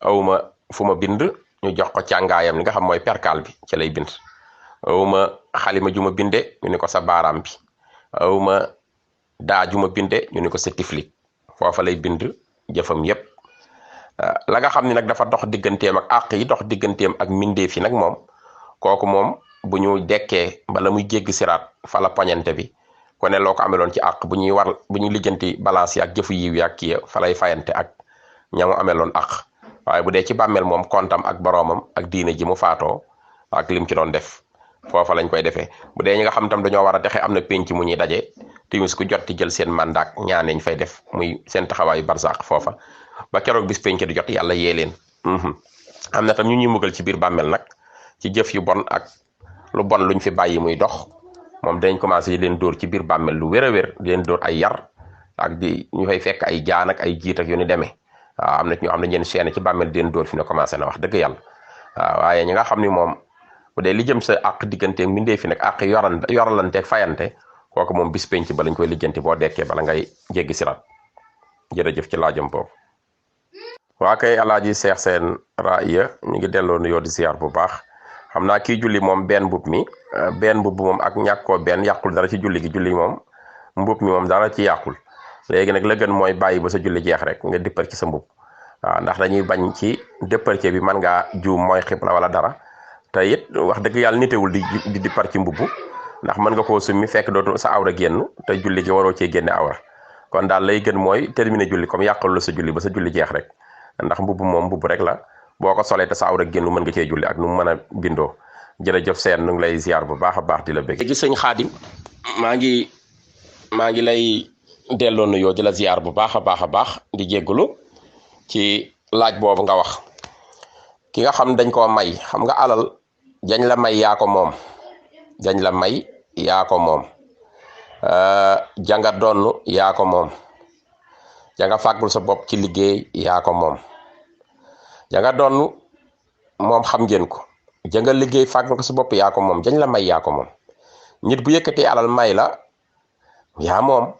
[SPEAKER 1] awma fu ma bind ñu jox ko càngaayam li nga xam mooy perkaal bi ci lay bind awma xalima ju ma binde ñu ni ko sa baaraam bi awma daa ju ma binde ñu ni ko sa tiflit foofa lay bind jëfam yépp la nga xam ni nag dafa dox digganteem ak àq yi dox digganteem ak mbindeef yi nag moom kooku moom bu ñu dekkee bala muy jéggi siraat fa la poñante bi ko ne loo ko ameloon ci àq bu ñuy lijjanti balance yi ak jëfu yiw yi ak kii fa lay fayante ak ñamu ameloon àq waaye bu dee ci bàmmeel moom kontam ak boroomam ak diine ji mu faatoo ak lim ci doon def foofa lañ koy defee bu dee ñi nga xam tam dañoo war a texe am na penc mu ñuy daje timis ku jot ti jël seen mandat ñaaneñ fay def muy seen taxawaayu barsaq foofa ba keroog bis penc di jot yàlla yee leen am na tam ñu ñuy mugal ci biir bàmmeel nag ci jëf yu bon ak lu bon luñ fi bàyyi muy dox moom dañ commencé di leen dóor ci biir bàmmeel lu wér a wér di leen dóor ay yar ak di ñu fay fekk ay jaan ak ay jiit ak yu ni demee waaw am na ñoo xam ne ñeen chaîne ci bàmmeel di leen dóor fi ne commencé na wax dëgg yàlla waaw waaye ñi nga xam ni moom bu dee li jëm sa àq digganteeg mbindee fi nag àq yoralanteeg fayante kooku moom bis penc ba lañ koy lijjanti boo dekkee bala ngay jéggi sirat jërëjëf ci laajam boobu. waa kay alaaji Seex Seen Raaya ñu ngi delloo nuyoo di ziar bu baax xam naa kii julli moom benn mbubb moom ak ñàkkoo benn yàqul dara ci julli gi julli moom mbub mi moom dara ci yàqul léegi nag la gën mooy bàyyi ba sa julli jeex rek nga dëppar ci sa mbub waaw ndax dañuy bañ ci dëpparce bi mën ngaa juum mooy xibla wala dara te it wax dëgg yàlla nitewul di dëppar ci mbubb ndax mën nga koo summi fekk dootu sa awra génn te julli gi waroo cee génne awra kon daal lay gën mooy terminer julli comme yàqal la sa julli ba sa julli jeex rek ndax mbubb moom mbubb rek la boo ko solee te sa awra génn mën nga cee julli ak nu mu mën a bindoo jërëjëf Seen nu ngi lay ziar bu baax a baax di la bëgg. léegi sëñ Xaadim maa ngi lay delloo nuyoo di la ziar bu baax a baax di jéggulu ci laaj boobu nga wax ki nga xam dañ koo may xam nga alal jañ la may yaa ko moom dañ la may yaa ko moom janga donn yaa ko moom janga fàggul sa bopp ci liggéey yaa ko moom janga donn moom xam ngeen ko janga liggéey fàggul ko sa bopp yaa ko moom jañ la may yaa ko moom nit bu yëkkatee alal may la yaa moom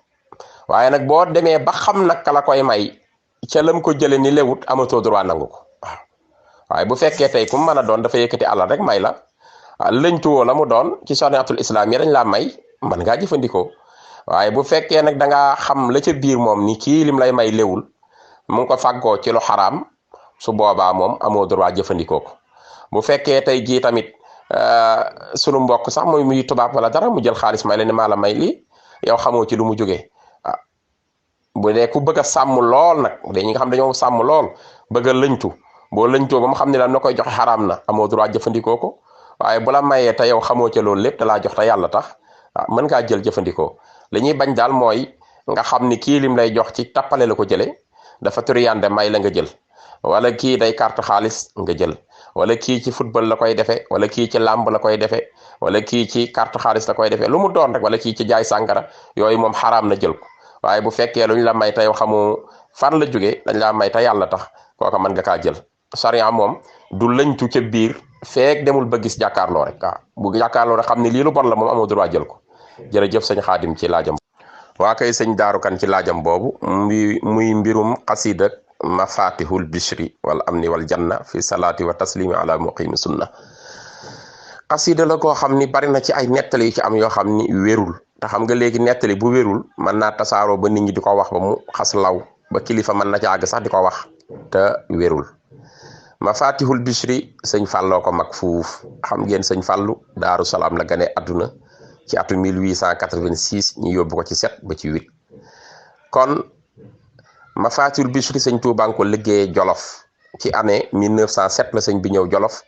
[SPEAKER 1] waaye nag boo demee ba xam nag ka la koy may ca lam ko jële ni lewut amatoo droit nangu ko waaw waaye bu fekkee tey ku mën a doon dafa yëkkati alal rek may la lëñtuwoo la mu doon ci shariatul islam yi dañ laa may man ngaa jëfandikoo waaye bu fekkee nag da ngaa xam la ca biir moom ni kii lim lay may lewul mu ngi ko fàggoo ci lu xaraam su boobaa moom amoo droit jëfandikoo ko bu fekkee tey jii tamit sunu mbokk sax muy tubaab wala dara mu jël xaalis may la ni maa la may lii yow xamoo ci lu mu jógee bu dee ku bëgg a sàmm lool nag dañi nga xam dañoo sàmm lool bëgg a lëñtu boo lëñtoo ba mu xam ne la na koy joxe xaraam na amoo droit jëfandikoo ko waaye bu la mayee te yow xamoo ca loolu lépp te laa jox te yàlla tax mën ngaa jël jëfandikoo li ñuy bañ daal mooy nga xam ni kii lim lay jox ci tappale la ko jëlee dafa turiyande may la nga jël wala kii day carte xaalis nga jël wala kii ci football la koy defee wala kii ci làmb la koy defee wala kii ci carte xaalis la koy defee lu mu doon rek wala kii ci jaay sàngara yooyu moom xaraam na jël ko waaye bu fekkee luñ la may te yow xamu fan la jógee dañ laa may te yàlla tax kooka mën nga kaa jël sariya moom du lëñtu ca biir feek demul ba gis jàkkaarloo rek waaw bu jàkkaarloo rek xam ni lii lu bon la moom amoo droit jël ko jërëjëf sëñ Xaadim ci laajam waa kay sëñ Daaru Kan ci laajam boobu muy mbirum xasiida mafatihul bishri wal amni wal janna fi salaati wa taslimi ala muqimi sunna xasiida la koo xam ni bari na ci ay nettali yu ci am yoo xam ni wérul te xam nga léegi nettali bu wérul mën naa tasaaroo ba nit ñi di ko wax ba mu xas law ba kilifa mën na ci àgg sax di ko wax te wérul mafatihul bishri sëñ Fàlloo ko mag fuuf xam ngeen sëñ Fàllu Daaru Salaam la gane àdduna ci atu 1886 ñu yóbbu ko ci 7 ba ci 8 kon mafatihul bishri sëñ Tuubaa ko liggéeyee Jolof ci année 1907 la sëñ bi ñëw Jolof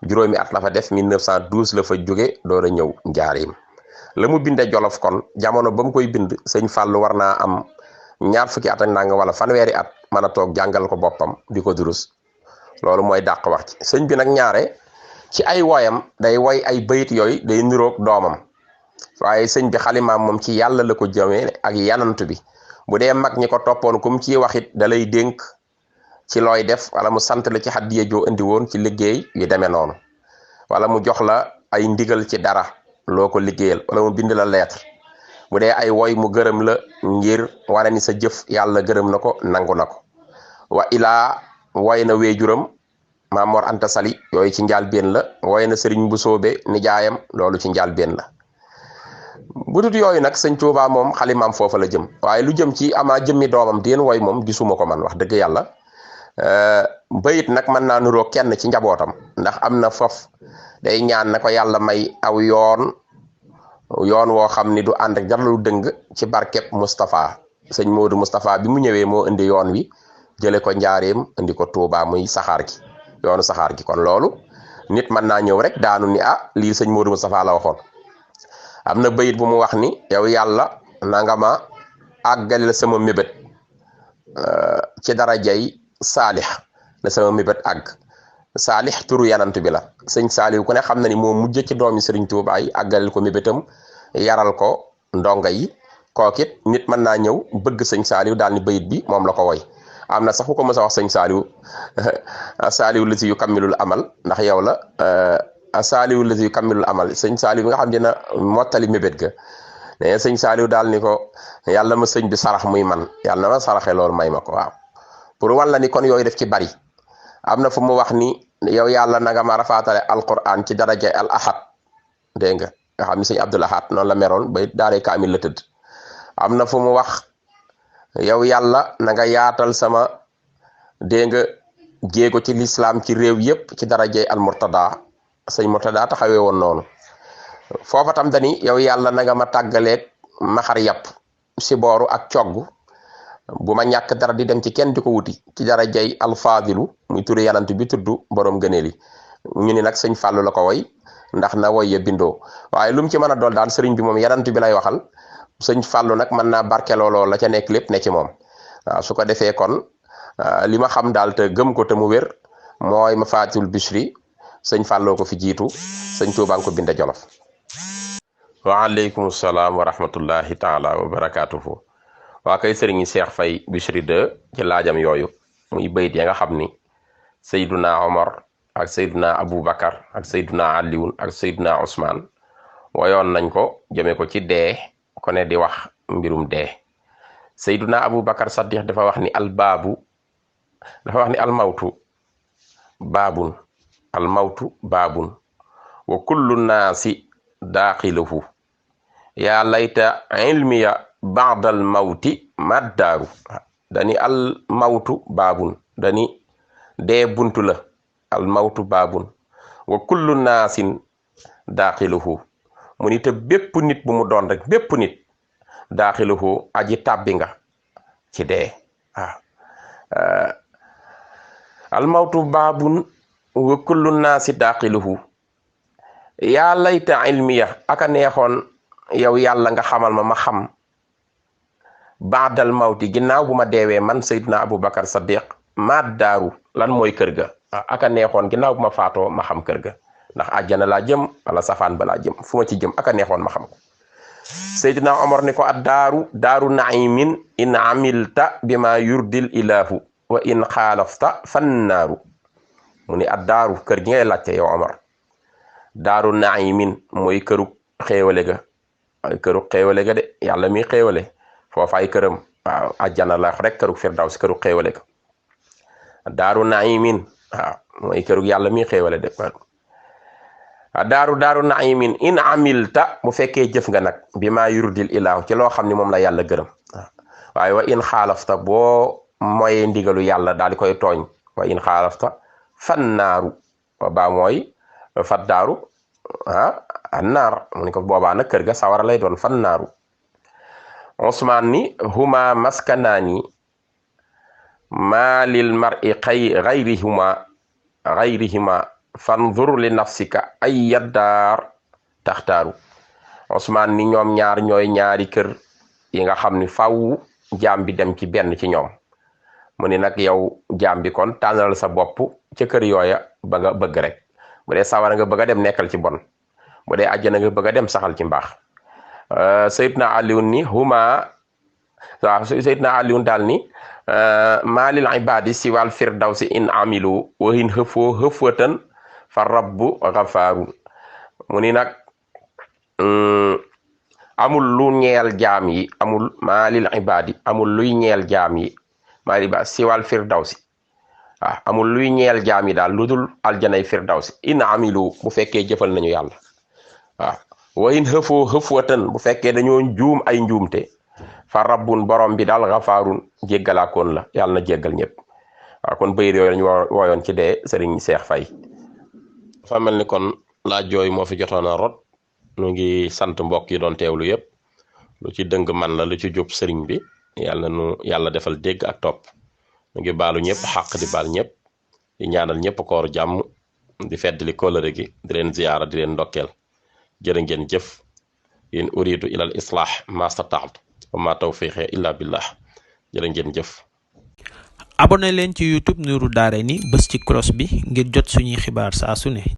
[SPEAKER 1] juróomi at la fa def 1912 la fa jóge door a ñëw Njaaréem la mu binde Jolof kon jamono ba mu koy bind sëñ Fàllu war naa am ñaar fukki at ak nanga wala fanweeri at mën a toog jàngal ko boppam di ko durus loolu mooy dàq wax ci sëñ bi nag ñaare ci ay woyam day woy ay bayit yooyu day niroog doomam waaye sëñ bi xalimaam moom ci yàlla la ko jëmee ak yanantu bi bu dee mag ñi ko toppoon kum ci waxit da lay dénk ci looy def wala mu sant la ci xaddiya joo indi woon ci liggéey yu demee noonu wala mu jox la ay ndigal ci dara loo ko liggéeyal wala mu bind la lettre bu dee ay woy mu gërëm la ngir wane ni sa jëf yàlla gërëm na ko nangu na ko wa ilaa woy na weejuram Maam Mor Anta Sali yooyu ci njàlbéen la woy na Sëriñ bu soobe nijaayam loolu ci njàlbéen la bu dut yooyu nag sëñ Tuubaa moom xalimaam foofa la jëm waaye lu jëm ci ama jëmmi doomam deen woy moom gisuma ko man wax dëgg yàlla bayit nag mën naa nuroo kenn ci njabootam ndax am na foof day ñaan na ko yàlla may aw yoon woo xam ni du ànd ak dara lu dëng ci barkeb Moustapha sëñ Modou Moustapha bi mu ñëwee moo indi yoon wi jële ko njaareem indi ko Touba muy saxaar gi yoonu saxaar gi kon loolu nit mën naa ñëw rek daanu ni lii sëñ Modou Moustapha la waxoon am na bayit bu mu wax ni yow yàlla nanga ma àggalil sama mébét ci darajay saalix la sama mébét àgg saalix turu yanant bi la sëñ Saaliw ku ne xam na ni moo mujj ci doomi Sëriñ Tuubaa yi àggalil ko mébétam yaral ko ndonga yi kookit nit mën naa ñëw bëgg sëñ Saaliw daal ni bayit bi moom la ko woy am na sax ku ko mës a wax sëñ Saaliw Saaliw la si yu kammilul amal ndax yow la Saaliw la si yu kammilul amal sëñ Saaliw nga xam dina mottali mébét ga ne sëñ Saaliw daal ni ko yàlla ma sëñ bi sarax muy man yàlla na ma saraxe loolu may ma ko waaw pour walla ni kon yooyu def ci bari am na fu mu wax ni yow yàlla na nga ma rafaatale alquran ci daraja al ahad dégg nga xam ni sëñ Abdul Ahad noonu la meroon ba daaree kaamil la tëdd am na fu mu wax yow yàlla na nga yaatal sama dégg nga jéego ci lislaam ci réew yépp ci darajay al murtada sëñ murtada taxawee woon noonu foofa tam dani yow yàlla na nga ma tàggaleeg maxar yàpp si booru ak cogg bu ma ñàkk dara di dem ci kenn di ko wuti ci darajay al fadilu muy turi yanant bi tudd borom gëneel yi ñu ni nag sëñ Fàllu la ko woy ndax na woy ya bindoo waaye lu mu ci mën a dool daal sëriñ bi moom yanant bi lay waxal sëñ Fàllu nag mën naa barkelooloo la ca nekk lépp ne ci moom waaw su ko defee kon li ma xam daal te gëm ko te mu wér mooy ma faatul Bichri sëñ Fàlloo ko fi jiitu sëñ Tuubaa ko binde Jolof waaleykum salaam wa rahmatullahi taala wa barakaatuhu waa kay sëriñ Cheikh Faye Bichri 2 ci laajam yooyu muy bayit ya nga xam ni Seyduna Omar ak Seyduna Aboubacar ak Seyduna Aliyun ak Seyduna Ousmane woyoon nañ ko jëme ko ci dee ko ne di wax mbirum dee Seyduna Aboubacar Saddiq dafa wax ni albaabu dafa wax ni almawtu baabun wa kullu naasi daaxiluhu yaa layta ilmiya baadal mawti maddaaru dani al mawtu baabun dani dee buntu la al mawtu baabun wa kullu naasin daaxiluhu mu ni te bépp nit bu mu doon rek bépp nit daaxiluhu aji tàbbi nga ci dee al mawtu baabun wa kullu naasi daaxiluhu yaa layta ilmiya aka neexoon yow yàlla nga xamal ma xam baadal mawti ginnaaw bu ma deewee man Seydina Aboubacar Saddiq maat daaru lan mooy kër ga aka neexoon ginnaaw bu ma faatoo ma xam kër ga ndax àjjana laa jëm wala safaan ba laa jëm fu ma ci jëm aka neexoon ma xam ko Seydina Omar ni ko ad daaru naimin in amilta bima yurdil ilahu wa in xaalafta fannaaru mu ni ad daaru kër gi ngay laajte yow Omar daaru naimin mooy këru xéewale ga këru xéewale ga de yàlla mi xéewale foofaay këram waaw àjjana la rek këru firdaws këru xéewale ga daaru naimin waaw mooy këru yàlla mi xéewale de daaru naimin in amilta bu fekkee jëf nga nag bi maa yurdil ilaahu ci loo xam ni moom la yàlla gërëm waaye wa in xaalafta boo mooyee ndigalu yàlla daal di koy tooñ wa in xaalafta fannaaru baa mooy faddaaru annaar mu ni ko boobaa nag kër ga sawara lay doon fannaaru Usmaan ni huma maskanaani maa lil mar'i gayrihima fanzur li nafsika ay yaddaar taxtaaru Usmaan ni ñoom ñaar ñooy ñaari kër yi nga xam ni faw jaam bi dem ci benn ci ñoom mu ni nag yow jaam bi kon tànnal sa bopp ca kër yooya ba nga bëgg rek bu dee sawara nga bëgg a dem nekkal ci bon bu dee àjjana nga bëgg a dem saxal ci mbaax Seydina Aliyun ni huma waaw Seydina Aliyun daal ni maalil ibadi siwal firdawsi in amilu wahin xëfoo xëfatan fa rabbu xafaarun mu ni nag amul lu ñeel jaam yi amul maalil ibadi amul luy ñeel jaam yi maalil ibadi siwal firdawsi waaw amul luy ñeel jaam yi daal lu dul aljanay firdawsi in amilu bu fekkee jëfal nañu yàlla waaw wayin xëfoo xëfwatan bu fekkee dañoo juum ay njuumte fa rabbun borom bi daal xafaarun jéggalaakoon la yàlla na jéggal ñëpp waaw kon bayit yooyu lañu wooyoon ci dee Sëriñ Seex Fay dafa mel ni kon laaj yooyu moo fi jotoon a rot ñu ngi sant mbokk yi doon teewlu yëpp lu ci dëng man la lu ci jub sëriñ bi yàlla nu yàlla defal dégg ak topp ñu ngi baalu ñëpp xàq di baal ñëpp di ñaanal ñëpp koor jàmm di feddali kóllëre gi di leen ziyaara di leen ndokkeel jërë ngeen jëf in uridu ila al islah ma stataatu wa ma tawfiqi illa billah jërë ngeen jëf.
[SPEAKER 2] abonné leen ci YouTube Nourou Darayni bës ci cloche bi ngir jot suñuy xibaar saa su ne.